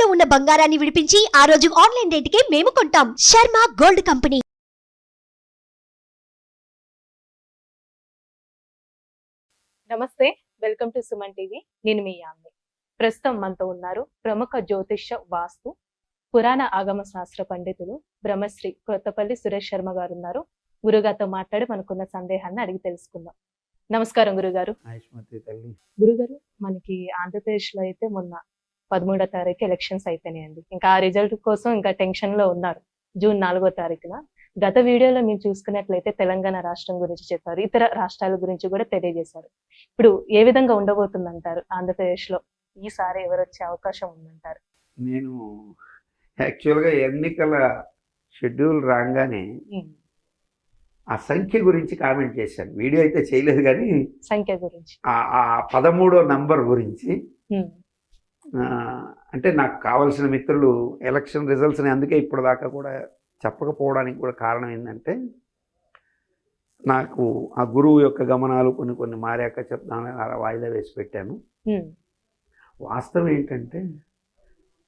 తాకట్టులో ఉన్న బంగారాన్ని విడిపించి ఆ రోజు ఆన్లైన్ రేటుకే మేము కొంటాం. Sharma gold company. నమస్తే, వెల్కమ్ టు సుమన్ టీవీ. నేను మీ యామ్ని. ప్రస్తుతం మనతో ఉన్నారు ప్రముఖ జ్యోతిష్య వాస్తు పురాణ ఆగమ శాస్త్ర పండితులు బ్రహ్మశ్రీ కొత్తపల్లి సురేష్ శర్మ గారు ఉన్నారు. గురుగారితో మాట్లాడి మనకున్న సందేహాన్ని అడిగి తెలుసుకుందాం. నమస్కారం గురుగారు. గురుగారు, మనకి ఆంధ్రప్రదేశ్ లో అయితే మొన్న 13వ తారీఖు ఎలక్షన్స్ అయిపోయినాయండి. ఇంకా ఆ రిజల్ట్ కోసం ఇంకా టెన్షన్ లో ఉన్నారు. జూన్ 4వ తారీఖున గత వీడియోలో మీరు చూసుకున్నట్లయితే తెలంగాణ రాష్ట్రం గురించి చెప్పారు, ఇతర రాష్ట్రాల గురించి కూడా తెలియజేశారు. ఇప్పుడు ఏ విధంగా ఉండబోతుందంటారు? ఆంధ్రప్రదేశ్ లో ఈసారి ఎవరు వచ్చే అవకాశం ఉందంటారు? నేను యాక్చువల్గా ఎన్నికల షెడ్యూల్ రాగానే ఆ సంఖ్య గురించి కామెంట్ చేశాను. వీడియో అయితే చేయలేదు, కానీ సంఖ్య గురించి, ఆ 13వ నంబర్ గురించి. అంటే నాకు కావాల్సిన మిత్రులు ఎలక్షన్ రిజల్ట్స్ని అందుకే ఇప్పుడు దాకా కూడా చెప్పకపోవడానికి కూడా కారణం ఏంటంటే, నాకు ఆ గురువు యొక్క గమనాలు కొన్ని మారాక చెప్తానని అలా వాయిదా వేసి పెట్టాను. వాస్తవం ఏంటంటే,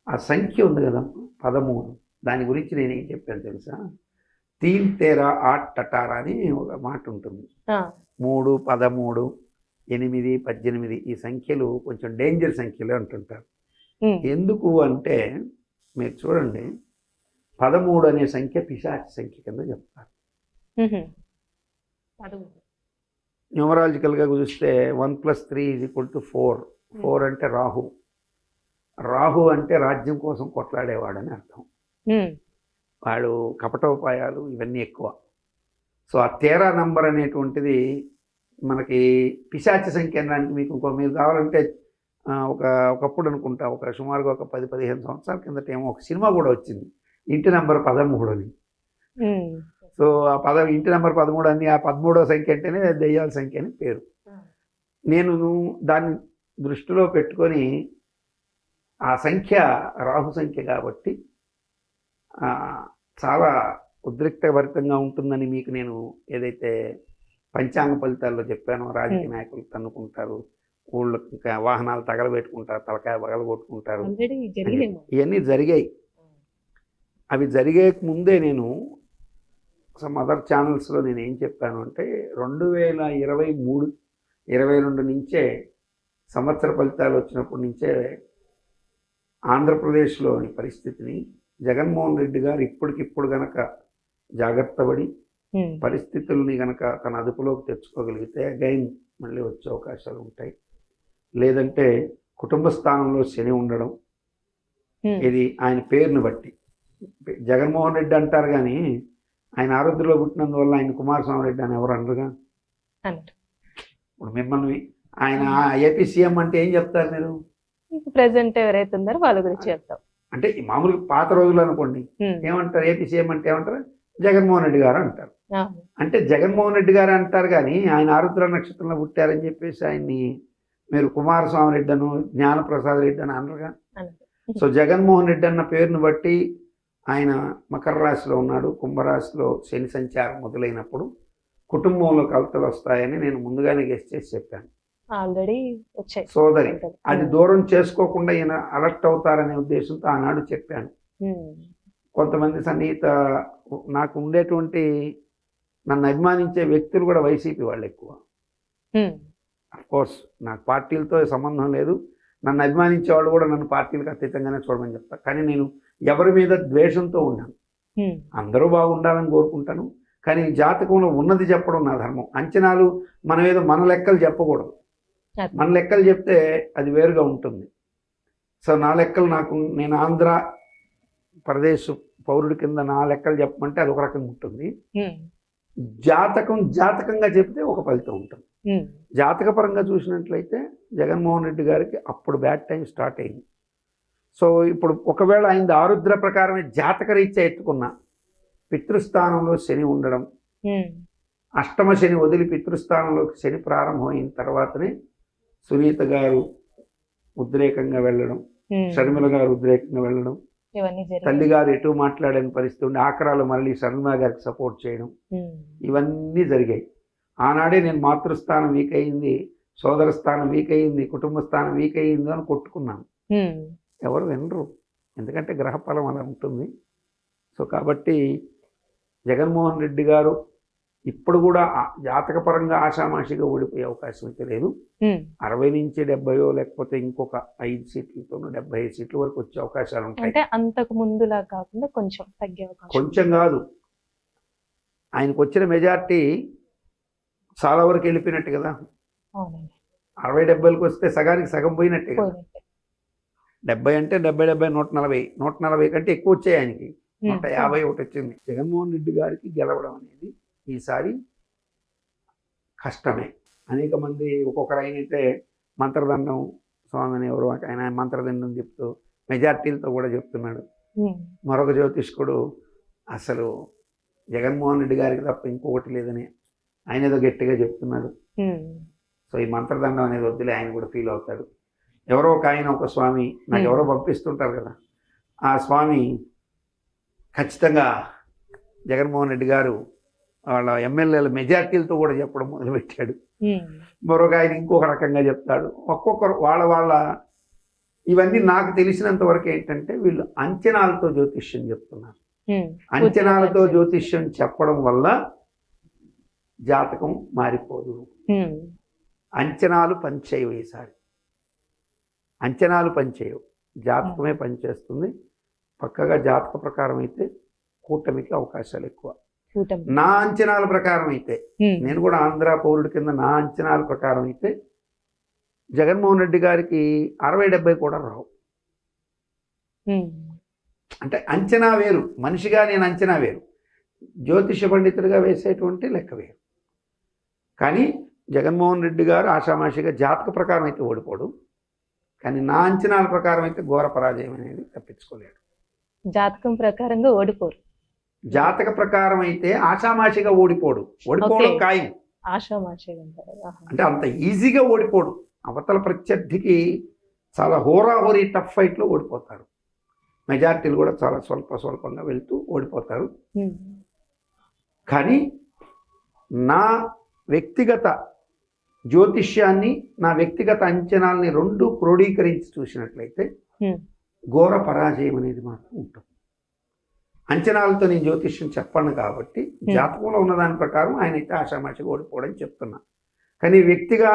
ఆ సంఖ్య ఉంది కదా 13, దాని గురించి నేనేం చెప్పాను తెలుసా? 3 13 8 18 అని ఒక మాట ఉంటుంది. 3, 13, 8, 18 ఈ సంఖ్యలు కొంచెం డేంజర్ సంఖ్యలు అంటుంటారు. ఎందుకు అంటే, మీరు చూడండి, 13 అనే సంఖ్య పిశాచి సంఖ్య కింద చెప్తారు. న్యూమరాలజికల్గా చూస్తే 1 + 3 = 4. 4 అంటే రాహు. రాహు అంటే రాజ్యం కోసం కొట్లాడేవాడని అర్థం. వాడు కపటోపాయాలు ఇవన్నీ ఎక్కువ. సో ఆ 13 నంబర్ అనేటువంటిది మనకి పిశాచి సంఖ్య అనడానికి మీకు మీరు కావాలంటే ఒకప్పుడు అనుకుంటా, సుమారుగా ఒక 10-15 సంవత్సరాల కిందట ఏమో ఒక సినిమా కూడా వచ్చింది, ఇంటి నెంబర్ 13 అని. సో ఆ ఇంటి నెంబర్ 13 అని, ఆ 13వ సంఖ్య అంటేనే దెయ్యాల సంఖ్య అని పేరు. నేను దాన్ని దృష్టిలో పెట్టుకొని, ఆ సంఖ్య రాహు సంఖ్య కాబట్టి చాలా ఉద్రిక్తభరితంగా ఉంటుందని మీకు నేను ఏదైతే పంచాంగ ఫలితాల్లో చెప్పానో, రాజకీయ నాయకులు తన్నుకుంటారు, ఊళ్ళో వాహనాలు తగలబెట్టుకుంటారు, తలకాయ పగలగొట్టుకుంటారు, ఇవన్నీ జరిగాయి. అవి జరిగే ముందే నేను సమ్ అదర్ ఛానల్స్లో నేను ఏం చెప్పాను అంటే, 2023-22 నుంచే సంవత్సర ఫలితాలు వచ్చినప్పటి నుంచే ఆంధ్రప్రదేశ్లోని పరిస్థితిని జగన్మోహన్ రెడ్డి గారు ఇప్పటికిప్పుడు గనక జాగ్రత్త పడి పరిస్థితుల్ని గనక తన అదుపులోకి తెచ్చుకోగలిగితే అగైన్ మళ్ళీ వచ్చే అవకాశాలు ఉంటాయి. లేదంటే కుటుంబ స్థానంలో శని ఉండడం, ఇది ఆయన పేరుని బట్టి జగన్మోహన్ రెడ్డి అంటారు, కానీ ఆయన ఆరోగ్యంలో పుట్టినందువల్ల ఆయన కుమారస్వామి రెడ్డి అని ఎవరు అనరుగా. ఇప్పుడు మిమ్మల్ని ఆయన ఏపీ సీఎం అంటే ఏం చెప్తారు మీరు? ప్రెసెంట్ ఎవరైతే ఉన్నారో వాళ్ళ గురించి చెప్తాం. అంటే మామూలుగా పాత రోజులు అనుకోండి, ఏమంటారు? ఏపీ సీఎం అంటే ఏమంటారు? జగన్మోహన్ రెడ్డి గారు అంటారు. అంటే జగన్మోహన్ రెడ్డి గారు అంటారు, కానీ ఆయన ఆరుద్ర నక్షత్రంలో పుట్టారని చెప్పేసి ఆయన్ని మీరు కుమారస్వామి రెడ్డి అను, జ్ఞానప్రసాద్ రెడ్డి అని అనరుగా. సో జగన్మోహన్ రెడ్డి అన్న పేరును బట్టి ఆయన మకర రాశిలో ఉన్నాడు, కుంభరాశిలో శని సంచారం మొదలైనప్పుడు కుటుంబంలో కలతలు వస్తాయని నేను ముందుగానే గెస్ చేసి చెప్పాను. ఆల్రెడీ వచ్చాయి సోదరి, అది దూరం చేసుకోకుండా ఈయన అలర్ట్ అవుతారనే ఉద్దేశంతో ఆనాడు చెప్పాను. కొంతమంది సన్నిహిత నాకు ఉండేటువంటి నన్ను అభిమానించే వ్యక్తులు కూడా వైసీపీ వాళ్ళు ఎక్కువ. అఫ్కోర్స్ నాకు పార్టీలతో సంబంధం లేదు, నన్ను అభిమానించే వాళ్ళు కూడా నన్ను పార్టీలకు అతీతంగానే చూడమని చెప్తాను. కానీ నేను ఎవరి మీద ద్వేషంతో ఉన్నాను, అందరూ బాగుండాలని కోరుకుంటాను. కానీ జాతకంలో ఉన్నది చెప్పడం నా ధర్మం. అంచనాలు మనం ఏదో మన లెక్కలు చెప్పకూడదు. మన లెక్కలు చెప్తే అది వేరుగా ఉంటుంది. సో నా లెక్కలు నేను ఆంధ్రప్రదేశ్ పౌరుడి కింద నా లెక్కలు చెప్పమంటే అది ఒక రకంగా ఉంటుంది. జాతకంగా చెప్తే ఒక ఫలితం ఉంటుంది. జాతకపరంగా చూసినట్లయితే జగన్మోహన్ రెడ్డి గారికి అప్పుడు బ్యాడ్ టైం స్టార్ట్ అయింది. సో ఇప్పుడు ఒకవేళ ఆయన ఆరుద్ర ప్రకారమే జాతక రీత్యా ఎత్తుకున్న పితృస్థానంలో శని ఉండడం, అష్టమ శని వదిలి పితృస్థానంలోకి శని ప్రారంభమైన తర్వాతనే సునీత గారు ఉద్రేకంగా వెళ్ళడం, షర్మిల గారు ఉద్రేకంగా వెళ్ళడం, తల్లి గారు ఎటు మాట్లాడని పరిస్థితి ఉండి ఆఖరాలు మళ్ళీ షర్మిల గారికి సపోర్ట్ చేయడం, ఇవన్నీ జరిగాయి. ఆనాడే నేను మాతృస్థానం వీక్ అయింది, సోదర స్థానం వీక్ అయింది, కుటుంబ స్థానం వీక్ అయింది అని కొట్టుకున్నాను. ఎవరు వినరు. ఎందుకంటే గ్రహఫలం అలా ఉంటుంది. సో కాబట్టి జగన్మోహన్ రెడ్డి గారు ఇప్పుడు కూడా జాతకపరంగా ఆషామాషిగా ఓడిపోయే అవకాశం అయితే లేదు. 60 నుంచి 70 లేకపోతే ఇంకొక 5 సీట్లతోనూ 75 సీట్ల వరకు వచ్చే అవకాశాలు ఉంటాయి. అంటే అంతకు ముందులా కాకుండా కొంచెం తగ్గే అవకాశం. కొంచెం కాదు, ఆయనకు వచ్చిన మెజార్టీ చాలా వరకు వెళ్ళిపోయినట్టు కదా. అవునండి. 60-70లకు వస్తే సగానికి సగం పోయినట్టే కదా. పోయినట్టే. 70 అంటే 70 140 కంటే ఎక్కువ వచ్చాయి ఆయనకి. 151 వచ్చింది. జగన్మోహన్ రెడ్డి గారికి గెలవడం అనేది ఈసారి కష్టమే. అనేక మంది ఒక్కొక్కరు ఆయనైతే మంత్రదండం స్వామిని ఎవరు ఆయన మంత్రదండం చెప్తూ మెజార్టీలతో కూడా చెప్తున్నాడు. మరొక జ్యోతిష్కుడు అసలు జగన్మోహన్ రెడ్డి గారికి తప్ప ఇంకొకటి లేదని ఆయన ఏదో గట్టిగా చెప్తున్నాడు. సో ఈ మంత్రదండం అనేది వద్దులే, ఆయన కూడా ఫీల్ అవుతాడు. ఎవరో ఒక ఆయన ఒక స్వామి నాకు ఎవరో పంపిస్తుంటారు కదా, ఆ స్వామి ఖచ్చితంగా జగన్మోహన్ రెడ్డి గారు వాళ్ళ ఎమ్మెల్యేల మెజార్టీలతో కూడా చెప్పడం మొదలుపెట్టాడు. మరొక ఆయన ఇంకొక రకంగా చెప్తాడు. ఒక్కొక్కరు వాళ్ళ ఇవన్నీ నాకు తెలిసినంత వరకు ఏంటంటే వీళ్ళు అంచనాలతో జ్యోతిష్యం చెప్తున్నారు. అంచనాలతో జ్యోతిష్యం చెప్పడం వల్ల జాతకం మారిపోదు. అంచనాలు పనిచేయవు. ఈసారి అంచనాలు పనిచేయవు, జాతకమే పనిచేస్తుంది. పక్కగా జాతక ప్రకారం అయితే కూటమికి అవకాశాలు ఎక్కువ. నా అంచనాల ప్రకారం అయితే, నేను కూడా ఆంధ్ర పౌరుడి కింద నా అంచనాల ప్రకారం అయితే జగన్మోహన్ రెడ్డి గారికి 60-70 కూడా రావు. అంటే అంచనా వేరు, మనిషిగా నేను అంచనా వేరు, జ్యోతిష పండితుడిగా వేసేటువంటి లెక్క వేరు. కానీ జగన్మోహన్ రెడ్డి గారు ఆషామాషిగా జాతక ప్రకారం అయితే ఓడిపోడు, కానీ నా అంచనాల ప్రకారం అయితే ఘోర పరాజయం అనేది తప్పించుకోలేడు. జాతకం ప్రకారంగా ఓడిపోరు. జాతక ప్రకారం అయితే ఆషామాషిగా ఓడిపోవడం ఖాయం. ఆషామాషిగా అంటే అంత ఈజీగా ఓడిపోడు. అవతల ప్రత్యర్థికి చాలా హోరాహోరీ టఫ్ ఫైట్లో ఓడిపోతారు. మెజార్టీలు కూడా చాలా స్వల్పంగా వెళ్తూ ఓడిపోతారు. కానీ నా వ్యక్తిగత జ్యోతిష్యాన్ని, నా వ్యక్తిగత అంచనాల్ని రెండు క్రోడీకరించి చూసినట్లయితే ఘోర పరాజయం అనేది మాత్రం ఉంటుంది. అంచనాలతో నేను జ్యోతిష్యం చెప్పను కాబట్టి జాతకంలో ఉన్నదాని ప్రకారం ఆయన అయితే ఆషామాషిగా ఓడిపోవడం చెప్తున్నా. కానీ వ్యక్తిగా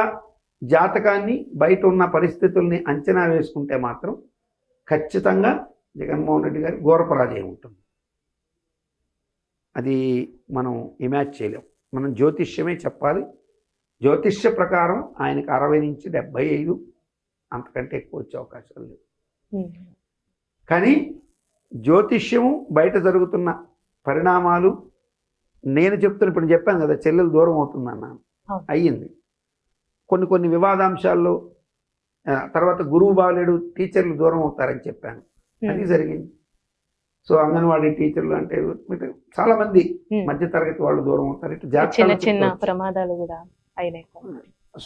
జాతకాన్ని, బయట ఉన్న పరిస్థితుల్ని అంచనా వేసుకుంటే మాత్రం ఖచ్చితంగా జగన్మోహన్ రెడ్డి గారి ఘోర పరాజయం ఉంటుంది. అది మనం ఇమాజిన్ చేయలేం. మనం జ్యోతిష్యమే చెప్పాలి. జ్యోతిష్య ప్రకారం ఆయనకి 60 నుంచి 75 అంతకంటే ఎక్కువ వచ్చే అవకాశాలు లేవు. కానీ జ్యోతిష్యము, బయట జరుగుతున్న పరిణామాలు, నేను చెప్తున్న ఇప్పుడు చెప్పాను కదా, చెల్లెలు దూరం అవుతుందన్నాను, అయ్యింది. కొన్ని వివాదాంశాల్లో తర్వాత గురువు బాలేడు, టీచర్లు దూరం అవుతారని చెప్పాను, అది జరిగింది. సో అంగన్వాడీ టీచర్లు అంటే చాలా మంది మధ్యతరగతి వాళ్ళు దూరం అవుతారు. ఇటు చిన్న ప్రమాదాలు కూడా అయినాయి.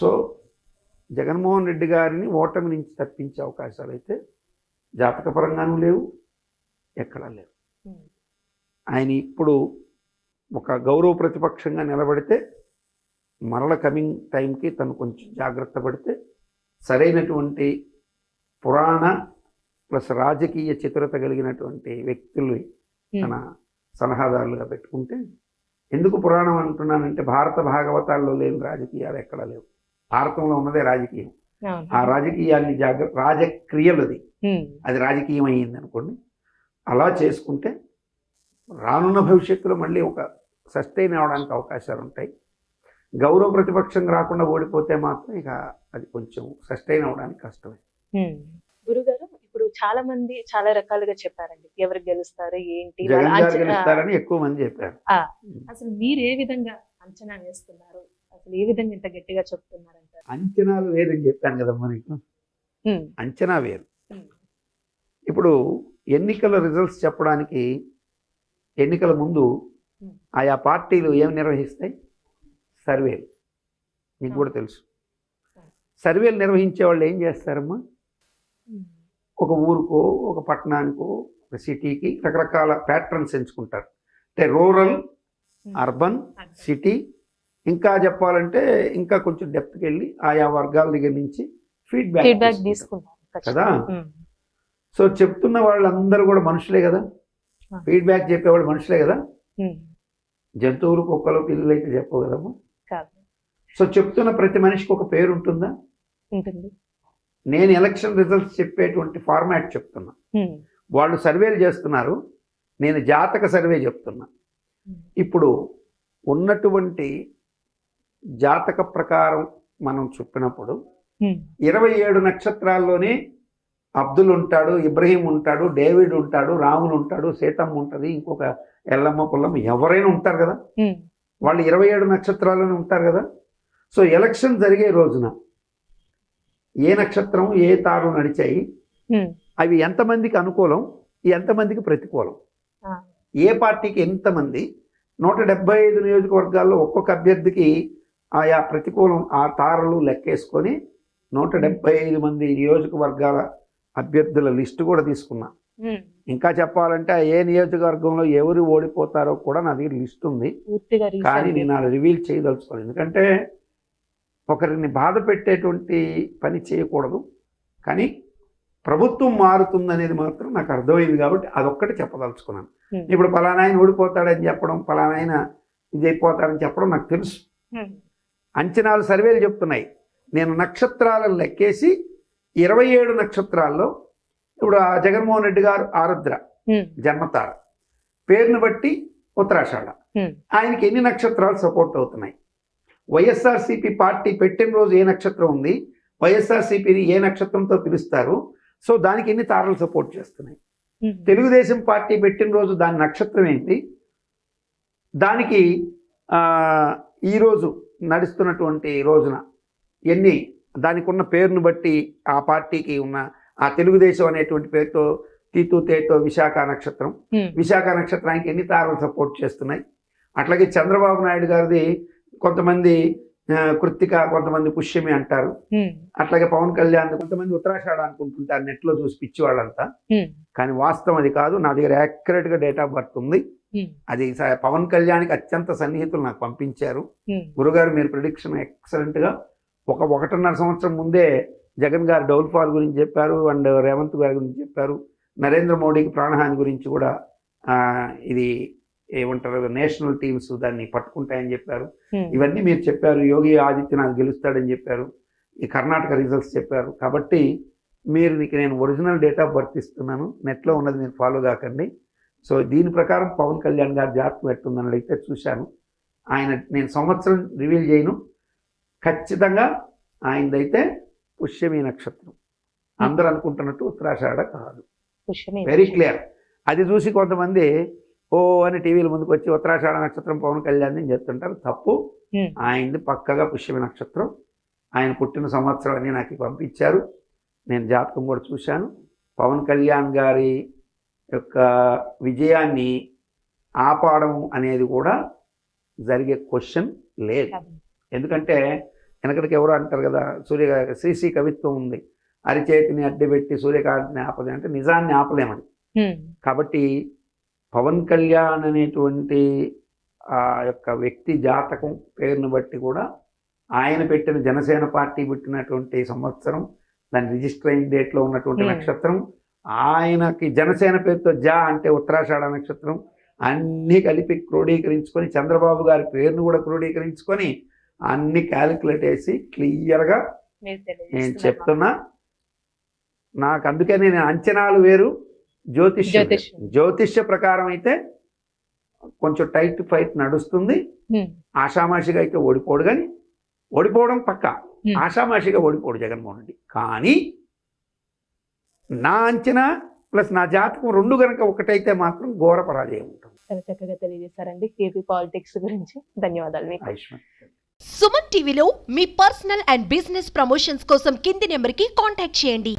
సో జగన్మోహన్ రెడ్డి గారిని ఓటమి నుంచి తప్పించే అవకాశాలు అయితే జాతకపరంగానూ లేవు, ఎక్కడా లేవు. ఆయన ఇప్పుడు ఒక గౌరవ ప్రతిపక్షంగా నిలబడితే మరల కమింగ్ టైంకి తను కొంచెం జాగ్రత్త పడితే సరైనటువంటి పురాణ ప్లస్ రాజకీయ చతురత కలిగినటువంటి వ్యక్తులు తన సలహాదారులుగా పెట్టుకుంటే, ఎందుకు పురాణం అంటున్నానంటే భారత భాగవతాల్లో లేని రాజకీయాలు ఎక్కడా లేవు. భారతంలో ఉన్నదే రాజకీయం. ఆ రాజకీయాన్ని రాజక్రియలది, అది రాజకీయం అయ్యింది అనుకోండి. అలా చేసుకుంటే రానున్న భవిష్యత్తులో మళ్ళీ ఒక సస్టైన్ అవడానికి అవకాశాలు ఉంటాయి. గౌరవ ప్రతిపక్షం రాకుండా ఓడిపోతే మాత్రం ఇక అది కొంచెం సస్టైన్ అవడానికి కష్టమే. గురుగారు, ఇప్పుడు చాలా మంది చాలా రకాలుగా చెప్పారండి, ఎవరు గెలుస్తారు ఏంటి, జగన్ గారు గెలుస్తారని ఎక్కువ మంది చెప్పారు. అసలు మీరు ఏ విధంగా అంచనా వేస్తున్నారు, అసలు ఏ విధంగా ఇంత గట్టిగా చెప్తున్నారంటారు? అంచనాలు వేరని చెప్పాను కదా మనకి, అంచనా వేరు. ఇప్పుడు ఎన్నికల రిజల్ట్స్ చెప్పడానికి ఎన్నికల ముందు ఆయా పార్టీలు ఏం నిర్వహిస్తాయి? సర్వేలు. మీకు కూడా తెలుసు. సర్వేలు నిర్వహించే వాళ్ళు ఏం చేస్తారమ్మా, ఒక ఊరుకో, ఒక పట్టణానికో, ఒక సిటీకి రకరకాల ప్యాటర్న్స్ ఎంచుకుంటారు. అంటే రూరల్, అర్బన్, సిటీ, ఇంకా చెప్పాలంటే ఇంకా కొంచెం డెప్త్కి వెళ్ళి ఆయా వర్గాల దగ్గర నుంచి ఫీడ్బ్యాక్ తీసుకుంటారు కదా. సో చెప్తున్న వాళ్ళందరూ కూడా మనుషులే కదా, ఫీడ్బ్యాక్ చెప్పేవాళ్ళు మనుషులే కదా. జంతువులు, కుక్కలు, పిల్లలు అయితే చెప్పవు కదమ్మా. సో చెప్తున్న ప్రతి మనిషికి ఒక పేరు ఉంటుందా? ఉంటుంది. నేను ఎలక్షన్ రిజల్ట్స్ చెప్పేటువంటి ఫార్మాట్ చెప్తున్నా. వాళ్ళు సర్వేలు చేస్తున్నారు, నేను జాతక సర్వే చెప్తున్నా. ఇప్పుడు ఉన్నటువంటి జాతక ప్రకారం మనం చెప్పినప్పుడు 27 నక్షత్రాల్లోనే అబ్దుల్ ఉంటాడు, ఇబ్రహీం ఉంటాడు, డేవిడ్ ఉంటాడు, రాములు ఉంటాడు, సీతమ్మ ఉంటుంది, ఇంకొక ఎల్లమ్మ పుల్లమ్మ ఎవరైనా ఉంటారు కదా. వాళ్ళు 27 నక్షత్రాల్లోనే ఉంటారు కదా. సో ఎలక్షన్ జరిగే రోజున ఏ నక్షత్రం ఏ తారు నడిచాయి, అవి ఎంతమందికి అనుకూలం, ఎంతమందికి ప్రతికూలం, ఏ పార్టీకి ఎంతమంది, 175 నియోజకవర్గాల్లో ఒక్కొక్క అభ్యర్థికి ఆయా ప్రతికూలం ఆ తారలు లెక్కేసుకొని 175 మంది నియోజకవర్గాల అభ్యర్థుల లిస్టు కూడా తీసుకున్నా. ఇంకా చెప్పాలంటే ఏ నియోజకవర్గంలో ఎవరు ఓడిపోతారో కూడా నా దగ్గర లిస్ట్ ఉంది, కానీ నేను అలా రివీల్ చేయదలుచుకోలేదు. ఎందుకంటే ఒకరిని బాధ పెట్టేటువంటి పని చేయకూడదు, కానీ ప్రభుత్వం మారుతుందనేది మాత్రం నాకు అర్థమైంది కాబట్టి అదొక్కటి చెప్పదలుచుకున్నాను. ఇప్పుడు పలానా ఆయన ఓడిపోతాడని చెప్పడం, పలానా ఆయన ఇది అయిపోతాడని చెప్పడం నాకు తెలుసు. అంచనాలు సర్వేలు చెప్తున్నాయి. నేను నక్షత్రాలను లెక్కేసి 27 నక్షత్రాల్లో ఇప్పుడు ఆ జగన్మోహన్ రెడ్డి గారు ఆరుద్ర జన్మతార, పేరును బట్టి ఉత్తరాషాఢ, ఆయనకి ఎన్ని నక్షత్రాలు సపోర్ట్ అవుతున్నాయి, వైఎస్ఆర్సీపీ పార్టీ పెట్టిన రోజు ఏ నక్షత్రం ఉంది, వైఎస్ఆర్సీపీని ఏ నక్షత్రంతో పిలుస్తారు, సో దానికి ఎన్ని తారలు సపోర్ట్ చేస్తున్నాయి, తెలుగుదేశం పార్టీ పెట్టిన రోజు దాని నక్షత్రం ఏంటి, దానికి ఈరోజు నడుస్తున్నటువంటి రోజున ఎన్ని, దానికి ఉన్న పేరును బట్టి ఆ పార్టీకి ఉన్న ఆ తెలుగుదేశం అనేటువంటి పేరుతో తీతూ తేతో విశాఖ నక్షత్రం, విశాఖ నక్షత్రానికి ఎన్ని తారలు సపోర్ట్ చేస్తున్నాయి. అట్లాగే చంద్రబాబు నాయుడు గారిది కొంతమంది కృత్తిక, కొంతమంది పుష్యమి అంటారు. అట్లాగే పవన్ కళ్యాణ్ కొంతమంది ఉత్తరాషాఢ అనుకుంటుంటారు నెట్లో చూసి పిచ్చి వాళ్ళంతా, కానీ వాస్తవం అది కాదు. నా దగ్గర యాక్యురేట్ గా డేట్ ఆఫ్ బర్త్ ఉంది. అది పవన్ కళ్యాణ్కి అత్యంత సన్నిహితులు నాకు పంపించారు. గురుగారు మీరు ప్రిడిక్షన్ ఎక్సలెంట్ గా 1.5 సంవత్సరం ముందే జగన్ గారు డౌన్ఫాల్ గురించి చెప్పారు, అండ్ రేవంత్ గారి గురించి చెప్పారు, నరేంద్ర మోడీకి ప్రాణహాని గురించి కూడా ఇది ఏమంటారు నేషనల్ టీమ్స్ దాన్ని పట్టుకుంటాయని చెప్పారు. ఇవన్నీ మీరు చెప్పారు. యోగి ఆదిత్యనాథ్ గెలుస్తాడని చెప్పారు, ఈ కర్ణాటక రిజల్ట్స్ చెప్పారు. కాబట్టి మీరు నేను ఒరిజినల్ డేట్ ఆఫ్ బర్త్ ఇస్తున్నాను, నెట్లో ఉన్నది మీరు ఫాలో కాకండి. సో దీని ప్రకారం పవన్ కళ్యాణ్ గారి జాతకం ఎట్టుందని అడిగితే చూశాను. ఆయన నేను సంవత్సరం రివీల్ చేయను, ఖచ్చితంగా ఆయనదైతే పుష్యమి నక్షత్రం. అందరూ అనుకుంటున్నట్టు ఉత్తరాషాఢ కాదు, వెరీ క్లియర్. అది చూసి కొంతమంది ఓ అని టీవీల ముందుకు వచ్చి ఉత్తరాషాఢ నక్షత్రం పవన్ కళ్యాణ్ అని చెప్తుంటారు. తప్పు. ఆయనది పక్కగా పుష్యమి నక్షత్రం. ఆయన పుట్టిన సంవత్సరం అని నాకు పంపించారు. నేను జాతకం కూడా చూశాను. పవన్ కళ్యాణ్ గారి యొక్క విజయాన్ని ఆపాడం అనేది కూడా జరిగే క్వశ్చన్ లేదు. ఎందుకంటే వెనకటికి ఎవరు అంటారు కదా, శ్రీశ్రీ కవిత్వం ఉంది, అరిచేతిని అడ్డుపెట్టి సూర్యకాంతిని ఆపది అంటే నిజాన్ని ఆపలేమని. కాబట్టి పవన్ కళ్యాణ్ అనేటువంటి ఆ యొక్క వ్యక్తి జాతకం పేరును బట్టి కూడా ఆయన పెట్టిన జనసేన పార్టీ పుట్టినటువంటి సంవత్సరం, దాని రిజిస్టర్ అయిన డేట్లో ఉన్నటువంటి నక్షత్రం, ఆయనకి జనసేన పేరుతో జా అంటే ఉత్తరాషాఢ నక్షత్రం, అన్నీ కలిపి క్రోడీకరించుకొని చంద్రబాబు గారి పేరును కూడా క్రోడీకరించుకొని అన్ని క్యాలిక్యులేట్ వేసి క్లియర్గా నేను చెప్తున్నా. నాకు అందుకే నేను అంచనాలు వేరు, జ్యోతిష్య ప్రకారం అయితే కొంచెం టైట్ ఫైట్ నడుస్తుంది. ఆషామాషిగా అయితే ఓడిపోడు, కానీ ఓడిపోవడం పక్కా. ఆషామాషిగా ఓడిపోడు జగన్మోహన్ రెడ్డి. కానీ నా అంచనా ప్లస్ నా జాతకం రెండు కనుక ఒకటైతే మాత్రం ఘోర పరాజయం ఉంటుంది. చాలా చక్కగా తెలియజేశారండి ఏపీ పాలిటిక్స్ గురించి. ధన్యవాదాలు. సుమన్ టీవీలో మీ పర్సనల్ అండ్ బిజినెస్ ప్రమోషన్స్ కోసం కింది నెంబర్కి కాంటాక్ట్ చేయండి.